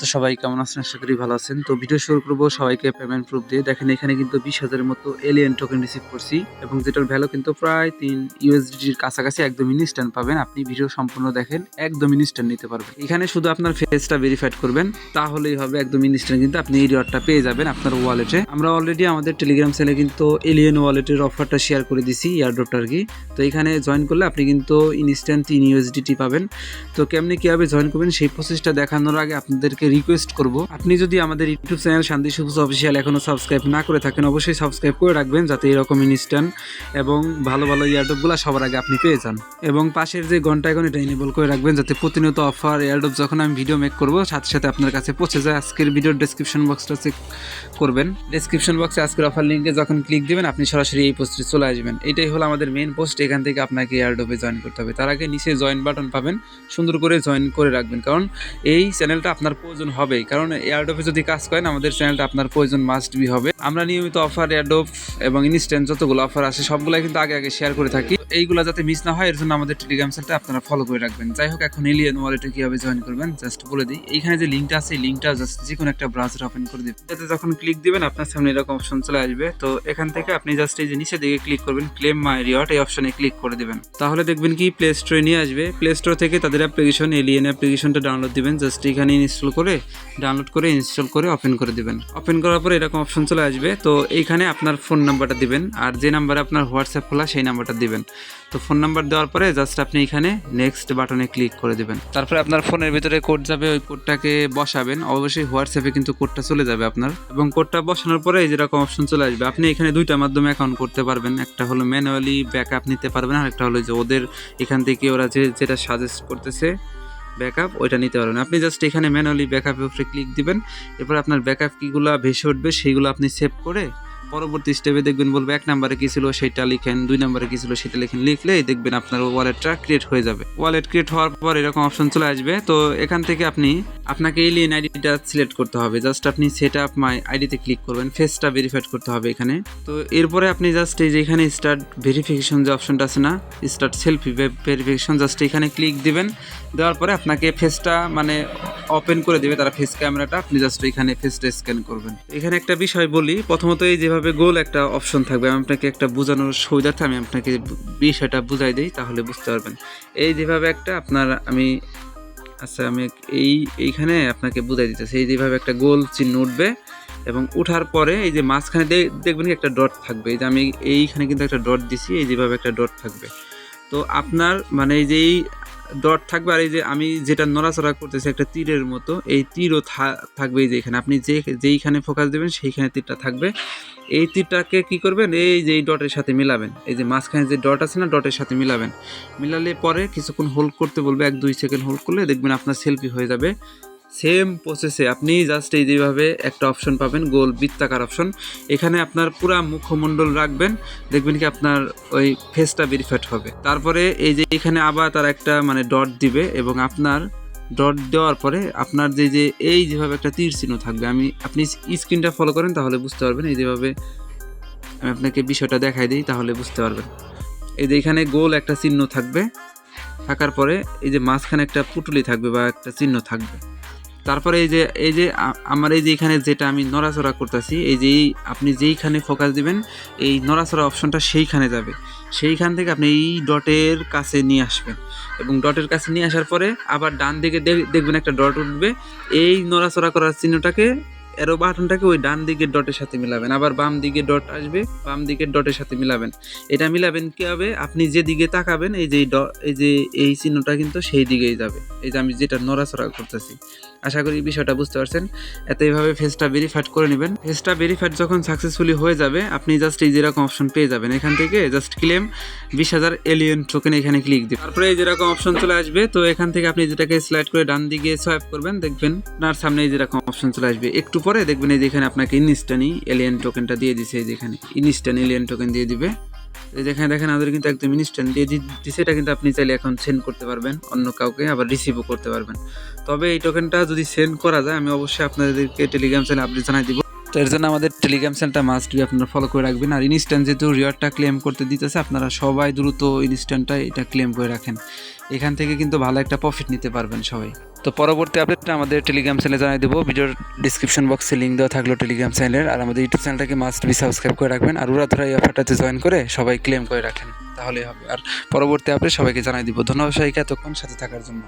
তো সবাই কেমন আছেন? আশা করি ভালো আছেন। তো ভিডিও শুরু করব সবাইকে পেমেন্ট প্রুফ দিয়ে। দেখেন এখানে কিন্তু 20,000 এর মতো এলিয়েন টোকেন রিসিভ করছি এবং যেটার ভ্যালু কিন্তু প্রায় 3 ইউএসডিটির কাছাকাছি একদম ইনস্ট্যান্ট পাবেন। আপনি ভিডিও সম্পূর্ণ দেখেন একদম ইনস্ট্যান্ট নিতে পারবেন। এখানে শুধু আপনার ফেসটা ভেরিফাইড করবেন তাহলেই হবে একদম ইনস্ট্যান্ট কিন্তু আপনি এই রিওয়ার্ডটা পেয়ে যাবেন আপনার ওয়ালেটে। আমরা অলরেডি আমাদের টেলিগ্রাম চ্যানেলে কিন্তু এলিয়েন ওয়ালেটের অফারটা শেয়ার করে দিছি এয়ারড্রপটা আরকি। তো এখানে জয়েন করলে আপনি কিন্তু ইনস্ট্যান্ট 3 ইউএসডিটি পাবেন। তো কেমনে কিভাবে জয়েন করবেন সেই প্রসেসটা দেখানোর আগে আপনাদেরকে রিকোয়েস্ট করব, আপনি যদি আমাদের ইউটিউব চ্যানেল শান্তি সবুজ অফিসিয়াল এখনো সাবস্ক্রাইব না করে থাকেন অবশ্যই সাবস্ক্রাইব করে রাখবেন যাতে এরকম ইনস্ট্যান্ট এবং ভালো ভালো এয়ারড্রপগুলো সবার আগে আপনি পেয়ে যান। এবং পাশের যে ঘন্টা আইকন এটা এনেবল করে রাখবেন যাতে প্রতিনিয়ত অফার এয়ারড্রপ যখন আমি ভিডিও মেক করব সাথে সাথে আপনার কাছে পৌঁছে যায়। আজকের ভিডিওর ডেসক্রিপশন বক্সটা চেক করবেন। ডেসক্রিপশন বক্সে আজকের অফার লিঙ্কে যখন ক্লিক দিবেন আপনি সরাসরি এই পোস্টে চলে আসবেন। এটাই হলো আমাদের মেইন পোস্ট। এখান থেকে আপনাকে এয়ারড্রপে জয়েন করতে হবে। তার আগে নিচে জয়েন বাটন পাবেন, সুন্দর করে জয়েন করে রাখবেন কারণ এই চ্যানেলটা আপনার প্রয়োজন হবেই। কারণ এয়ারড্রপে যদি কাজ করেন আমাদের চ্যানেলটা আপনার প্রয়োজন মাস্ট বি হবে। আমরা নিয়মিত অফার এয়ারড্রপ এবং ইনস্ট্যান্ট যতগুলো অফার আছে সবগুলো কিন্তু আগে শেয়ার করে থাকি। এইগুলো যাতে মিস না হয় এর জন্য আমাদের টেলিগ্রাম চ্যানেলটা আপনারা ফলো করে রাখবেন। যাই হোক, এখন এলিয়েন ওয়ালেটে কিভাবে জয়েন করবেন জাস্ট বলে দিই। এইখানে যে লিঙ্কটা আছে এই লিঙ্কটা জাস্ট যে কোনো একটা ব্রাউজার ওপেন করে দিবেন। এটাতে যখন ক্লিক দিবেন আপনার সামনে এরকম অপশন চলে আসবে। তো এখান থেকে আপনি জাস্ট এই যে নিচের দিকে ক্লিক করবেন, ক্লেম মাই রিওয়ার্ড এই অপশনে ক্লিক করে দিবেন। তাহলে দেখবেন কি প্লে স্টোরে নিয়ে আসবে। প্লে স্টোর থেকে তাদের অ্যাপ্লিকেশন এলিয়েন অ্যাপ্লিকেশনটা ডাউনলোড দিবেন। জাস্ট এখানে ডাউনলোড করে ইনস্টল করে ওপেন করে দিবেন। ওপেন করার পরে এরকম অপশন চলে আসবে। তো এইখানে আপনার ফোন নাম্বারটা দিবেন আর যে নাম্বারে আপনার হোয়াটসঅ্যাপ খোলা সেই নাম্বারটা দিবেন। তো ফোন নাম্বার দেওয়ার পরে জাস্ট আপনি এখানে নেক্সট বাটনে ক্লিক করে দিবেন। তারপরে আপনার ফোনের ভিতরে কোড যাবে, ওই কোডটাকে বসাবেন। অবশ্যই হোয়াটসঅ্যাপে কিন্তু কোডটা চলে যাবে আপনার, এবং কোডটা বসানোর পরে এই যেরকম অপশন চলে আসবে। আপনি এখানে দুইটা মাধ্যমে অ্যাকাউন্ট করতে পারবেন। একটা হলো ম্যানুয়ালি ব্যাকআপ নিতে পারবেন আর একটা হলো যে ওদের এখান থেকে ওরা যেটা সাজেস্ট করতেছে ব্যাকআপ ওইটা নিতে পারবেন। আপনি জাস্ট এখানে ম্যানুয়ালি ব্যাকআপের উপরে ক্লিক দিবেন। এরপর আপনার ব্যাকআপ কীগুলো ভেসে উঠবে সেইগুলো আপনি সেভ করে পরবর্তী স্টেপে দেখবেন বলবে 1 নম্বরে কী ছিল সেটা লিখেন, 2 নম্বরে কী ছিল সেটা লিখেন। লিখলেই দেখবেন আপনার ওয়ালেটটা ক্রিয়েট হয়ে যাবে। ওয়ালেট ক্রিয়েট হওয়ার পর এরকম অপশন চলে আসবে। তো এখান থেকে আপনাকে এলিয়েন আইডিটা সিলেক্ট করতে হবে। জাস্ট আপনি সেট আপ মাই আইডিতে ক্লিক করবেন, ফেসটা ভেরিফাইড করতে হবে এখানে। তো এরপরে আপনি জাস্ট এই যে এখানে স্টার্ট ভেরিফিকেশন যে অপশনটা আছে না, স্টার্ট সেলফি ভেরিফিকেশন, জাস্ট এখানে ক্লিক দিবেন। দেওয়ার পরে আপনাকে ফেসটা ওপেন করে দেবে তারা ফেস ক্যামেরাটা। আপনি জাস্ট এখানে ফেসটা স্ক্যান করবেন। এখানে একটা বিষয় বলি, প্রথমত এই যেভাবে গোল একটা অপশন থাকবে, আমি আপনাকে একটা বোঝানোর সুবিধার্থে আমি আপনাকে বিষয়টা বুঝাই দিই তাহলে বুঝতে পারবেন। এই যেভাবে একটা আমি এইখানে আপনাকে বুঝাই দিতেছি। এই যেভাবে একটা গোল চিহ্ন উঠবে এবং উঠার পরে এই যে মাঝখানে দেখবেন একটা ডট থাকবে। এই যে আমি এইখানে কিন্তু একটা ডট দিছি, এই যেভাবে একটা ডট থাকবে। তো আপনার এই যে এই ডট থাকবে আর এই যে আমি যেটা নড়াচড়া করতেছি একটা তীরের মতো, এই তীরও থাকবে। এই যে এখানে আপনি যেইখানে ফোকাস দেবেন সেইখানে তীরটা থাকবে। এই তীরটাকে কি করবেন, এই যে এই ডটের সাথে মিলাবেন। এই যে মাঝখানে যে ডট আছে না, ডটের সাথে মিলালে পরে কিছুক্ষণ হোল্ড করতে বলবে, 1-2 সেকেন্ড হোল্ড করলে দেখবেন আপনার সেলফি হয়ে যাবে। সেম প্রসেসে আপনি জাস্ট এই যেভাবে একটা অপশন পাবেন গোল বৃত্তাকার অপশন, এখানে আপনার পুরা মুখমণ্ডল রাখবেন, দেখবেন কি আপনার ওই ফেসটা ভেরিফাইড হবে। তারপরে এই যে এখানে আবার তার একটা ডট দিবে এবং আপনার ডট দেওয়ার পরে আপনার যে এই যেভাবে একটা তীর চিহ্ন থাকবে, আপনি স্ক্রিনটা ফলো করেন তাহলে বুঝতে পারবেন। এই যেভাবে আমি আপনাকে বিষয়টা দেখাই দিই তাহলে বুঝতে পারবেন। এই যে এখানে গোল একটা চিহ্ন থাকার পরে এই যে মাঝখানে একটা পুটুলি থাকবে বা একটা চিহ্ন থাকবে। তারপরে এই যে আমার এই যে এখানে যেটা আমি নড়াচড়া করতেছি, এই যে আপনি যেইখানে ফোকাস দিবেন এই নড়াচড়া অপশনটা সেইখানে যাবে। সেইখান থেকে আপনি এই ডটের কাছে নিয়ে আসবেন এবং ডটের কাছে নিয়ে আসার পরে আবার ডান দিকে দেখবেন একটা ডট উঠবে। এই নড়াচড়া করার চিহ্নটাকে অ্যারো বাটনটাকে ওই ডান দিকের ডটের সাথে মিলাবেন। আবার বাম দিকে ডট আসবে, বাম দিকের ডটের সাথে মিলাবেন। এটা মিলাবেন কীভাবে, আপনি যেদিকে তাকাবেন এই যে এই চিহ্নটা কিন্তু সেই দিকেই যাবে। এই যে আমি যেটা নড়াচড়া করতেছি। আশা করি বিষয়টা বুঝতে পারছেন। এইভাবে ফেসটা ভেরিফাইড করে নেবেন। ফেসটা ভেরিফাইড যখন সাকসেসফুলি হয়ে যাবে আপনি জাস্ট এই যেরকম অপশন পেয়ে যাবেন। এখান থেকে জাস্ট ক্লেম 20,000 এলিয়েন টোকেন এখানে ক্লিক দিন। তারপরে এই যেরকম অপশন চলে আসবে। তো এখান থেকে আপনি যেটাকে স্লাইড করে ডান দিকে সোয়াইপ করবেন, দেখবেন আপনার সামনে এই যেরকম অপশন চলে আসবে। একটু পরে দেখবেন এই যেখানে আপনাকে ইনস্ট্যান্টই এলিয়েন টোকেনটা দিয়ে দিছে। এই যেখানে ইনস্ট্যান্ট এলিয়েন টোকেন দিয়ে দিবে। যেখানে দেখেন আমাদের কিন্তু একদম ইনস্ট্যান্ট দিয়ে দিচ্ছে। এটা কিন্তু আপনি চাইলে এখন সেন্ড করতে পারবেন অন্য কাউকে, আবার রিসিভও করতে পারবেন। তবে এই টোকেনটা যদি সেন্ড করা যায় আমি অবশ্যই আপনাদেরকে টেলিগ্রাম চ্যানেলে আপডেট জানাই দিব। তো এর জন্য আমাদের টেলিগ্রাম চ্যানেলটা মাস্ট বি আপনারা ফলো করে রাখবেন। আর ইনস্ট্যান্ট যেহেতু রিওয়ার্ডটা ক্লেম করতে দিতেছে আপনারা সবাই দ্রুত ইনস্ট্যান্টটা এটা ক্লেম করে রাখেন। এখান থেকে কিন্তু ভালো একটা প্রফিট নিতে পারবেন সবাই। তো পরবর্তী আপডেটটা আমাদের টেলিগ্রাম চ্যানেলে জানিয়ে দেবো। ভিডিওর ডিসক্রিপশন বক্সে লিঙ্ক দেওয়া থাকলো টেলিগ্রাম চ্যানেলের। আর আমাদের ইউটিউব চ্যানেলটাকে মাস্ট বি সাবস্ক্রাইব করে রাখবেন। আর উড়াধুরা এই অফারটাতে জয়েন করে সবাই ক্লেম করে রাখেন, তাহলেই হবে। আর পরবর্তী আপডেট সবাইকে জানিয়ে দিব। ধন্যবাদ সবাইকে এতক্ষণ সাথে থাকার জন্য।